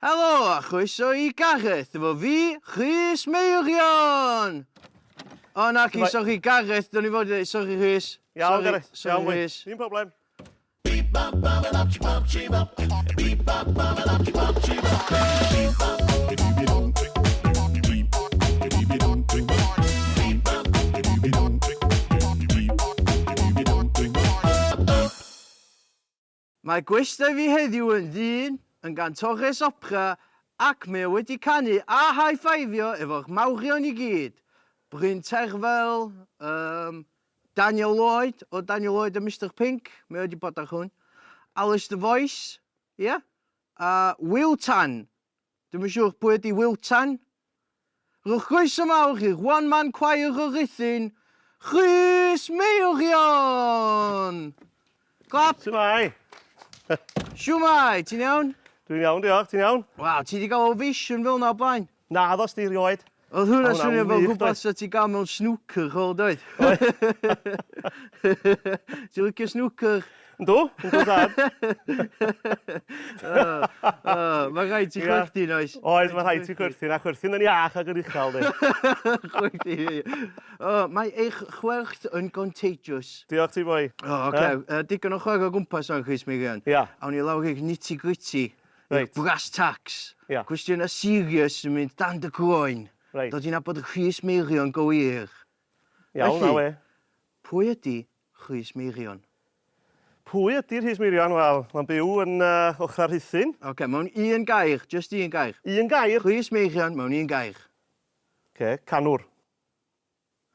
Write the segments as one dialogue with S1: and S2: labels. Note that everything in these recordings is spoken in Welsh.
S1: Helo, a chroeso I Gareth, efo fi, Rhys Meirion! O na ci, sori Gareth, dyn ni fod i dweud, sori Rhys.
S2: Iawn, Gareth.
S1: Sori Rhys.
S2: Dim problem.
S1: Mae gwestai fi heddiw yn ddyn yn gan Torres Opera ac mae wedi canu a high-fivio efo'ch mawrion I gyd. Bryn Terfel, Daniel Lloyd, o Daniel Lloyd a Mr Pink, mae wedi bod ar hwn. Alice the Voice, ie? Yeah? A Will Tan. Dwi'n siŵr pwy ydi Will Tan. Rwy'ch croeso mawr i'r one-man choir o Rhuthun, Rhys Meirion! Clap!
S2: Shwmai?
S1: Siwmai, ti'n iawn?
S2: Dwi'n iawn, diolch. Ti'n iawn?
S1: Waw, ti wedi cael ovation fel na o blaen?
S2: Na, ddo sti rioed.
S1: Oedd hwnna
S2: Hwnna'n
S1: swnio fel
S2: wych,
S1: rhywbeth
S2: doedd?
S1: sa ti gael mewn snooker, hol, doedd? Ti'n licio snooker?
S2: Yndw? Yndw tad?
S1: Mae rhaid ti chwerthin, oes?
S2: Oes, mae rhaid ti chwerthin, a chwerthin yn iach ag yn uchel, di.
S1: Chwerthin. Mae eich chwerth yn contagious.
S2: Diolch ti boi.
S1: Digon o chwer o gwmpas o'n Rhys Meirion.
S2: Ia.
S1: Awn I lawr i'r nitty-gritty.
S2: Reit.
S1: Brass tacks.
S2: Ia.
S1: Cwestiwn a serious yn mynd dan dy groen.
S2: Reit.
S1: Dod i'n abod Rhys Meirion gywir.
S2: Iawn,
S1: Felly-
S2: na we.
S1: Pwy ydi Rhys Meirion?
S2: Pwy ydy'r Rhys Meirion? Wel, mae'n byw yn ochr Rhuthun.
S1: Mewn un gair, just un gair.
S2: Un gair.
S1: Rhys Meirion mewn un gair.
S2: Canwr.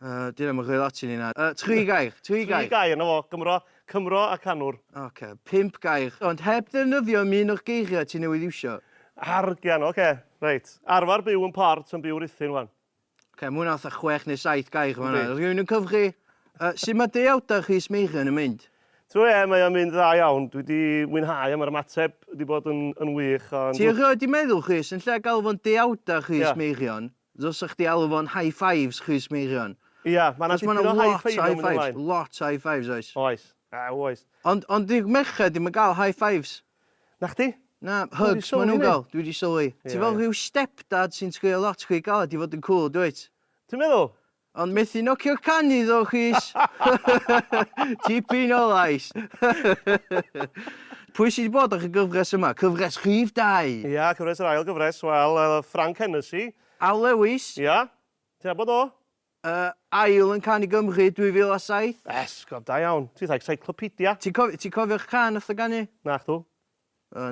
S1: Dyna mae'n rhaid ati ni na. Tri gair, tri
S2: Tri
S1: gair.
S2: gair, na fo. Cymro a canwr.
S1: 5 gair. Ond heb ddefnyddio mi un o'r geiriau ti newydd iwsio.
S2: Argian, reit. Arfar byw yn port yn byw Rhuthun, wan.
S1: Mae hwnna fatha 6 neu 7 gair.
S2: Yndi.
S1: Rwy'n yn cyfri. Sut mae deiawda Rhys Meirion yn mynd?
S2: Ti'n mae o'n mynd dda iawn. Dwi wedi mwynhau am yr ymateb wedi bod yn wych.
S1: Ti erioed I meddwl, Rhys, yn lle gael fo'n deiawda Rhys
S2: Ie.
S1: Meirion, ddylsach chdi alw fo'n high fives Rhys Meirion.
S2: Ia, mae'n
S1: Cos ma'
S2: dipyn o
S1: 'na
S2: high
S1: lot
S2: five
S1: high
S2: yn mynd
S1: fives,
S2: ymlaen.
S1: lot high fives oes.
S2: Oes. Oes.
S1: Ond di'r merched ddim yn gael high fives.
S2: Na chdi?
S1: Na,
S2: Dwi 'di
S1: hugs
S2: sylwi
S1: maen nhw'n
S2: hynny.
S1: gael, dwi wedi sylwi. Ti
S2: Ie,
S1: fel
S2: ie.
S1: rhyw stepdad sy'n sgrio lot chwi gael i fod yn cool, dwyt?
S2: Ti'n meddwl?
S1: Ond methu nocio'r canu ddo, Rhys. Tipyn o lais. Pwy sydd wedi bod ar y gyfres yma? Cyfres rhif 2.
S2: Ia, cyfres yr ail gyfres. Wel, Frank Hennessy.
S1: Al Lewis,
S2: Ia. Ti'n bod o?
S1: ail yn canu Gymru 2007.
S2: Es, gof da iawn. Ti'n dda encyclopedia.
S1: Ti'n cofio'r can oedd o ganu?
S2: Na chdw.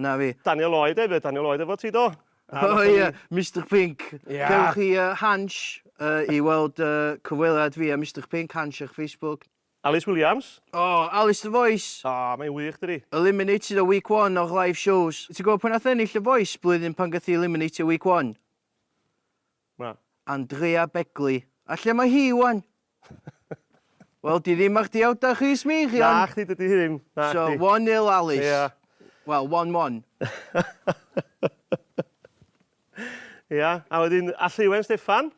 S1: Na fi.
S2: Daniel Lloyd hefyd. Daniel Lloyd efo ti do.
S1: O ie, Mr Pink.
S2: Ie.
S1: Cewch chi Hans I weld cyfweliad fi a Mr Pink, Hans ar Facebook.
S2: Alice Williams.
S1: Alice the Voice.
S2: Mae'n wych, dydi.
S1: Eliminated o week 1 o'r live shows. Ti'n gwybod pwy nath ennill y Voice blwyddyn pan gath I eliminated week 1?
S2: Na.
S1: Andrea Begley. A lle mae hi wan? Wel, di ddim ar diawda Rhys
S2: Na
S1: Meirion.
S2: chdi dydi hi ddim. Na
S1: So,
S2: chdi.
S1: 1-0 Alice.
S2: Ia.
S1: Wel, 1-1.
S2: Ia. A wedyn, Alliwen Steffan.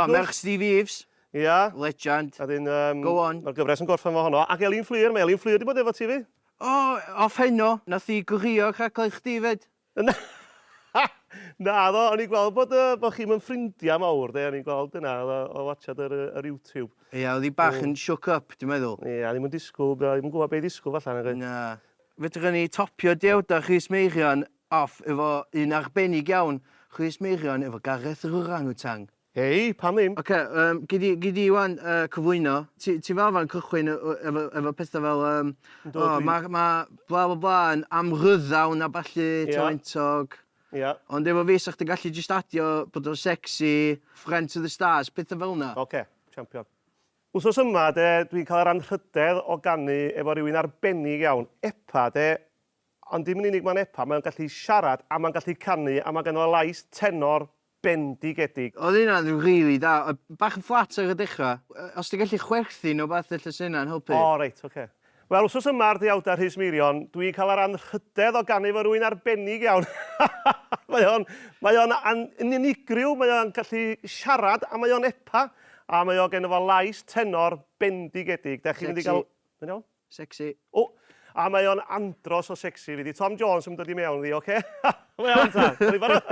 S1: Merch Steve Eves.
S2: Ia.
S1: Legend.
S2: A dyn,
S1: Go on.
S2: Mae'r gyfres yn gorffen fo honno. Ac Elin Fflir, mae Elin Fflir wedi bod efo ti fi?
S1: Off heno, nath I grio rhaglen chdi fed.
S2: Na, ddo, o'n i'n gweld bod chi'n ffrindiau mawr, de, o'n i'n gweld yna, o watchad yr YouTube.
S1: Ie, oedd I bach yn shook up, dwi'n meddwl.
S2: Ia, ddim yn disgwyl, ddim yn gwybod beth disgwyl falle.
S1: Na. Fedrwn ni topio diawda Rhys Meirion off efo un arbennig iawn. Rhys Meirion efo Gareth yr Orangutan.
S2: Hei, pam ddim?
S1: Gyd i wan cyflwyno. Ti fel fan cychwyn efo pethau fel... Mae bla bla bla yn amryddawn a ballu,
S2: Ie.
S1: toentog.
S2: Ia.
S1: Ond efo fi, sa'ch ti gallu just adio bod o'n sexy, friend to the stars, pethau fel na.
S2: Oce, champion. Wsos yma, de, dwi'n cael yr anrhydedd o ganu efo rhywun arbennig iawn. Epa, de, ond dim yn unig mae'n Epa, mae'n gallu siarad, a mae'n gallu canu, a mae gen o lais tenor bendigedig.
S1: Oedd hynna'n rili da. Bach yn fflat ar y dechrau. Os ti'n gallu chwerthin o beth lle sy'n helpu.
S2: O, reit, oce. Wel, wsos yma ar ddiawda Rhys Meirion, dwi'n cael yr anrhydedd o ganu efo rhywun arbennig iawn. Mae o'n unigryw, mae o'n gallu siarad, a mae o'n Epa, a mae o gen efo lais tenor bendigedig. Da chi'n mynd i gael...
S1: Sexy.
S2: O, A mae o'n andros o sexy fi. Tom Jones yn dod i mewn fi, oce? Wel, ta. Dwi'n barod?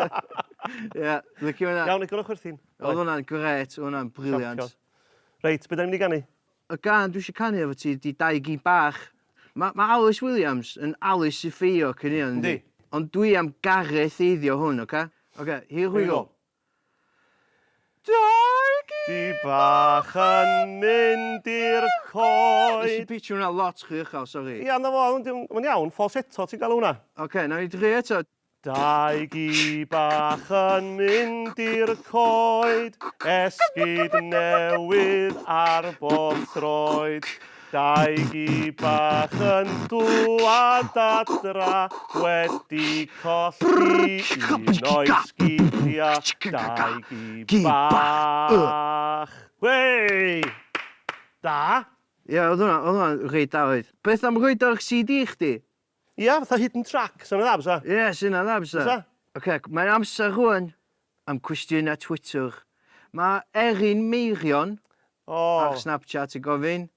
S1: Ie, lycio hwnna.
S2: Iawn, eich chwerthin.
S1: Oedd hwnna'n gret, hwnna'n briliant.
S2: Reit, beth da ni'n mynd i ganu?
S1: Y gan dwi eisiau canu efo ti di dau gi bach. Mae Alice Williams yn Alice i ffeio cynnion,
S2: Yndi.
S1: Ond dwi am Gareth eiddio hwn, oce? Oce, here we go. Dau gi!
S2: Di bach yn mynd i'r
S1: Nes i
S2: coed.
S1: pitio hwnna lot chi uchel, sori.
S2: Ia, na fo, mae'n iawn, falsetto, ti'n gael hwnna?
S1: Oce, na i dri eto.
S2: Dau gi bach yn mynd i'r coed, esgyd newydd ar bob troed. Dau gi bach yn dŵad adra, wedi colli un o'i sgidia. Dau gi bach. Wei! Da?
S1: Ie, oedd hwnna'n reit dawyd. Beth am rhoid o'r CD chdi?
S2: Ia, fatha hidden track, sy'n dda, bysa?
S1: Ie, sy'n yna, bysa.
S2: Bysa?
S1: Oce, mae'n amser rwan am cwestiynau Twitter. Mae Erin Meirion ar
S2: O,
S1: Snapchat y gofyn.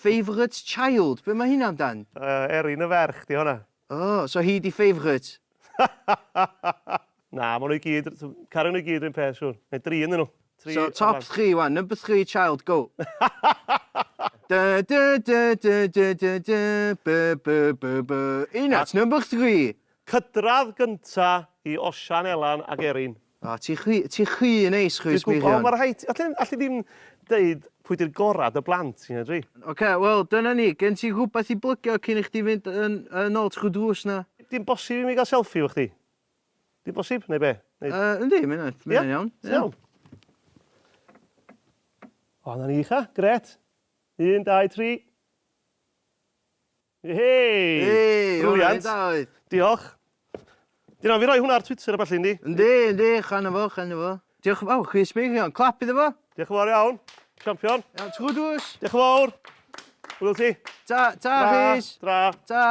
S1: Favourite child, be mae hynna amdan?
S2: Erin y ferch, di hwnna.
S1: O, so hi di favourite.
S2: Na, maen nhw i gyd, cario nhw i gyd rhywun peth, siwr. Neu 3 yn nhw.
S1: So, top 3 wan, number 3 child, go. Da, da, da, da, da, da, da, bu, bu, bu, bu. Unat, number 3.
S2: Cydradd gynta i Osian Elan ac Erin.
S1: O, ti chwi yn eis, chwi
S2: Dwi'n gwybod,
S1: Meirion.
S2: mae'r rhaid... Alli ddim deud pwy di'r gorad y blant sy'n edrych.
S1: Oce, wel, dyna ni. Gen ti rhywbeth i blygio cyn i chdi fynd yn ôl trwy drws na?
S2: Dim bosib i mi gael selfie o chdi. Dim bosib, neu be?
S1: Yndi, mae'n iawn.
S2: Iawn. O, na ni cha, gret. 1, 2, 3. Hei!
S1: Hei,
S2: Briliant.
S1: dawyd.
S2: Diolch. Dyna fi roi hwnna ar Twitter a falle, yndi?
S1: Yndi, chana fo. Diolch yn fawr, Chris Meirion. Clap iddo fo.
S2: Diolch yn fawr iawn. Champion.
S1: Iawn, trwy drws.
S2: Diolch yn fawr. Hwyl ti.
S1: Ta, Chris.
S2: Tra.
S1: Ta.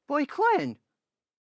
S1: Boi Clen?